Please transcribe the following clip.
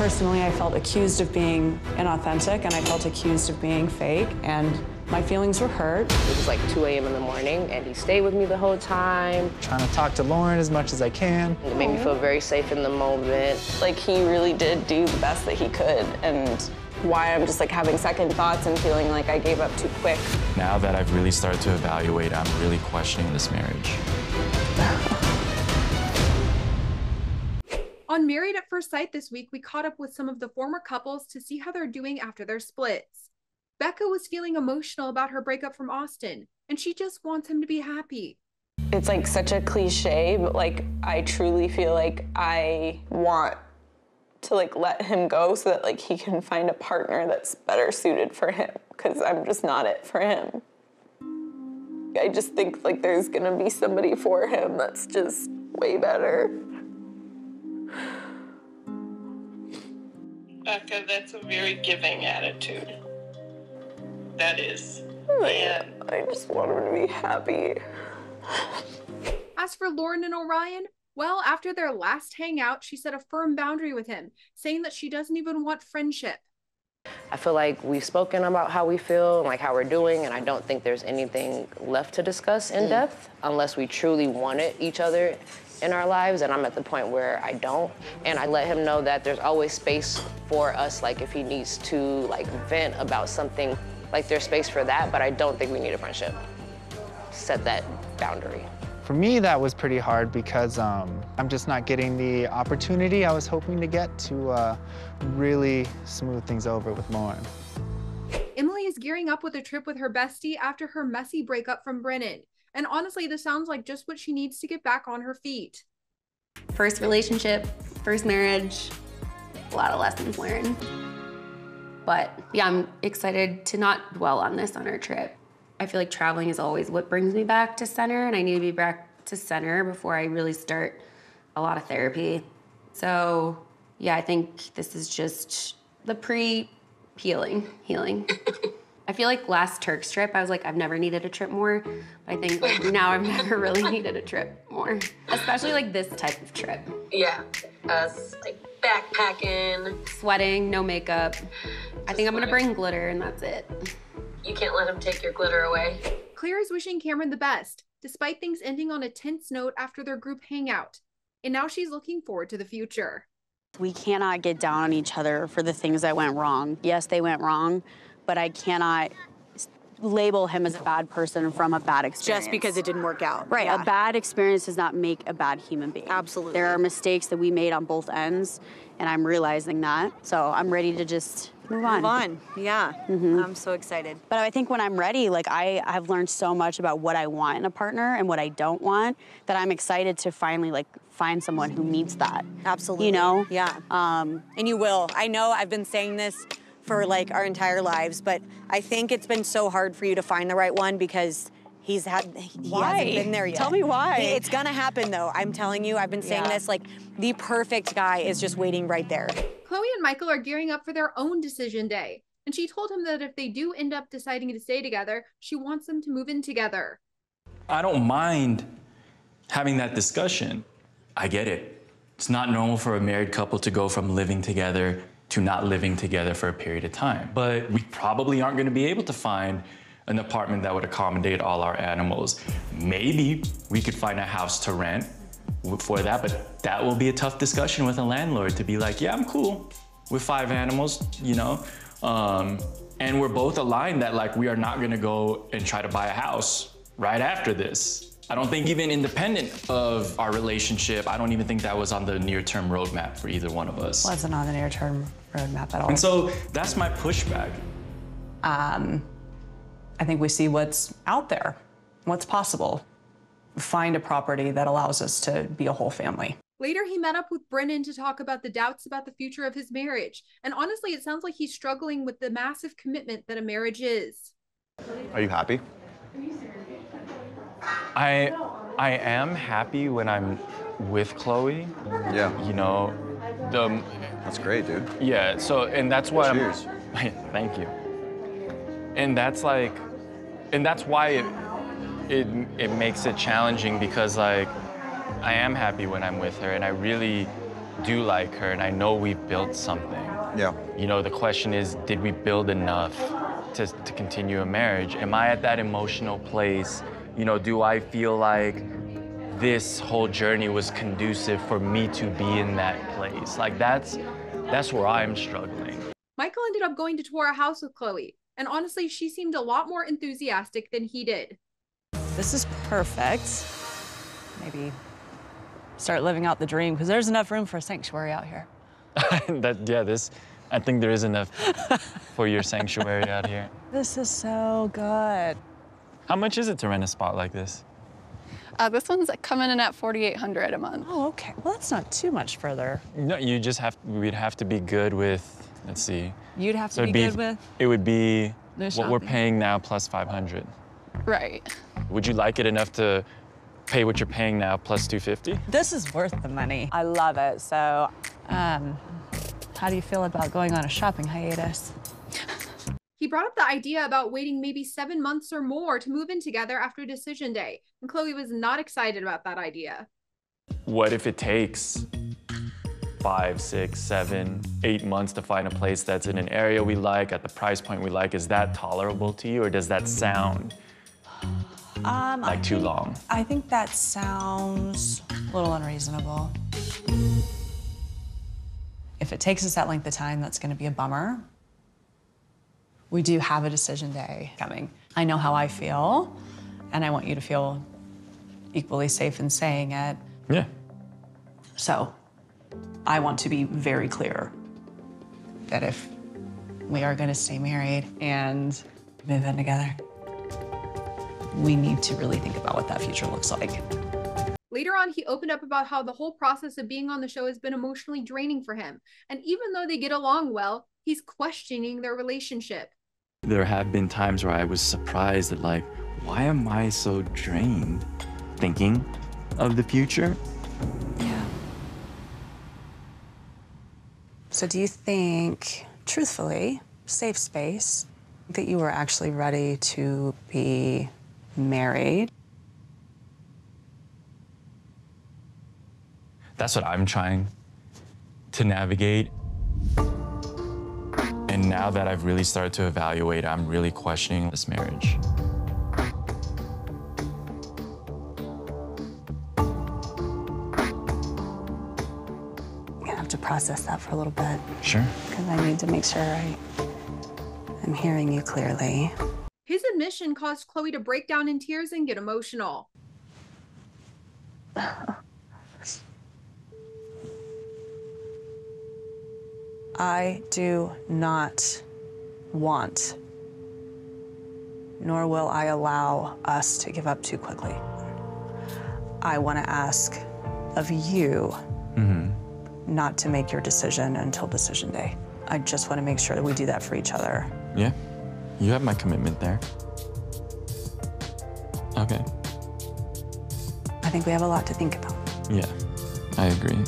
Personally, I felt accused of being inauthentic, and I felt accused of being fake, and my feelings were hurt. It was like 2 a.m. in the morning, and he stayed with me the whole time. Trying to talk to Lauren as much as I can. It made me feel very safe in the moment. Like, he really did do the best that he could, and why I'm just like having second thoughts and feeling like I gave up too quick. Now that I've really started to evaluate, I'm really questioning this marriage. On Married at First Sight this week, we caught up with some of the former couples to see how they're doing after their splits. Becca was feeling emotional about her breakup from Austin, and she just wants him to be happy. It's like such a cliche, but like I truly feel like I want to like let him go so that like he can find a partner that's better suited for him, because I'm just not it for him. I just think like there's gonna be somebody for him that's just way better. Becca, that's a very giving attitude. That is. And I just want him to be happy. As for Lauren and Orion, well, after their last hangout, she set a firm boundary with him, saying that she doesn't even want friendship. I feel like we've spoken about how we feel and like how we're doing, and I don't think there's anything left to discuss in depth unless we truly wanted each other in our lives, and I'm at the point where I don't. And I let him know that there's always space for us, like if he needs to like vent about something, like there's space for that, but I don't think we need a friendship. Set that boundary. For me, that was pretty hard because I'm just not getting the opportunity I was hoping to get to really smooth things over with Lauren. Emily is gearing up with a trip with her bestie after her messy breakup from Brennan. And honestly, this sounds like just what she needs to get back on her feet. First relationship, first marriage, a lot of lessons learned. But yeah, I'm excited to not dwell on this on our trip. I feel like traveling is always what brings me back to center, and I need to be back to center before I really start a lot of therapy. So yeah, I think this is just the pre-healing. I feel like last Turk's trip, I was like, I've never needed a trip more. But I think like, now I've never really needed a trip more, especially like this type of trip. Yeah, us like backpacking. Sweating, no makeup. I think I'm gonna bring glitter and that's it. You can't let him take your glitter away. Claire is wishing Cameron the best, despite things ending on a tense note after their group hangout. And now she's looking forward to the future. We cannot get down on each other for the things that went wrong. Yes, they went wrong, but I cannot label him as a bad person from a bad experience. Just because it didn't work out. Right, Yeah. A bad experience does not make a bad human being. Absolutely. There are mistakes that we made on both ends, and I'm realizing that. So I'm ready to just move on. Move on, yeah. I'm so excited. But I think when I'm ready, like I have learned so much about what I want in a partner and what I don't want, that I'm excited to finally like find someone who meets that. Absolutely. You know? Yeah. And you will. I know I've been saying this for like our entire lives, but I think it's been so hard for you to find the right one because he hasn't been there yet. Tell me why. It's gonna happen though. I'm telling you, I've been saying this, like the perfect guy is just waiting right there. Chloe and Michael are gearing up for their own decision day. And she told him that if they do end up deciding to stay together, she wants them to move in together. I don't mind having that discussion. I get it. It's not normal for a married couple to go from living together to not living together for a period of time. But we probably aren't going to be able to find an apartment that would accommodate all our animals. Maybe we could find a house to rent for that, but that will be a tough discussion with a landlord to be like, yeah, I'm cool with 5 animals, you know? And we're both aligned that like we are not gonna go and try to buy a house right after this. I don't think even independent of our relationship, I don't even think that was on the near-term roadmap for either one of us. Wasn't on the near-term roadmap at all. And so that's my pushback. I think we see what's out there, what's possible. Find a property that allows us to be a whole family. Later, he met up with Brennan to talk about the doubts about the future of his marriage. And honestly, it sounds like he's struggling with the massive commitment that a marriage is. Are you happy? I am happy when I'm with Chloe. Yeah. You know, That's great, dude. yeah, so, and that's why Cheers. Thank you. And that's like, and that's why it makes it challenging because like, I am happy when I'm with her and I really do like her and I know we've built something. Yeah. You know, the question is, did we build enough to continue a marriage? Am I at that emotional place? You know, do I feel like this whole journey was conducive for me to be in that place? Like, that's where I'm struggling. Micheal ended up going to tour a house with Chloe, and honestly, she seemed a lot more enthusiastic than he did. This is perfect. Maybe start living out the dream, because there's enough room for a sanctuary out here. I think there is enough for your sanctuary out here. This is so good. How much is it to rent a spot like this? This one's coming in at $4,800 a month. Oh, okay. Well, that's not too much further. No, we'd have to be good with, let's see. You'd have to be good with? It would be what we're shopping. paying now plus 500. Right. Would you like it enough to pay what you're paying now plus 250? This is worth the money. I love it. So, how do you feel about going on a shopping hiatus? He brought up the idea about waiting maybe 7 months or more to move in together after decision day, and Chloe was not excited about that idea. What if it takes 5, 6, 7, 8 months to find a place that's in an area we like, at the price point we like? Is that tolerable to you, or does that sound like too long? I think that sounds a little unreasonable. If it takes us that length of time, that's gonna be a bummer. We do have a decision day coming. I know how I feel, and I want you to feel equally safe in saying it. Yeah. So, I want to be very clear that if we are gonna stay married and move in together, we need to really think about what that future looks like. Later on, he opened up about how the whole process of being on the show has been emotionally draining for him. And even though they get along well, he's questioning their relationship. There have been times where I was surprised at, like, why am I so drained thinking of the future? Yeah. So do you think, truthfully, safe space, that you were actually ready to be married? That's what I'm trying to navigate. And now that I've really started to evaluate, I'm really questioning this marriage. I'm gonna have to process that for a little bit. Sure. Because I need to make sure I'm hearing you clearly. His admission caused Chloe to break down in tears and get emotional. I do not want, nor will I allow us to give up too quickly. I want to ask of you not to make your decision until decision day. I just want to make sure that we do that for each other. Yeah, you have my commitment there. Okay. I think we have a lot to think about. Yeah, I agree.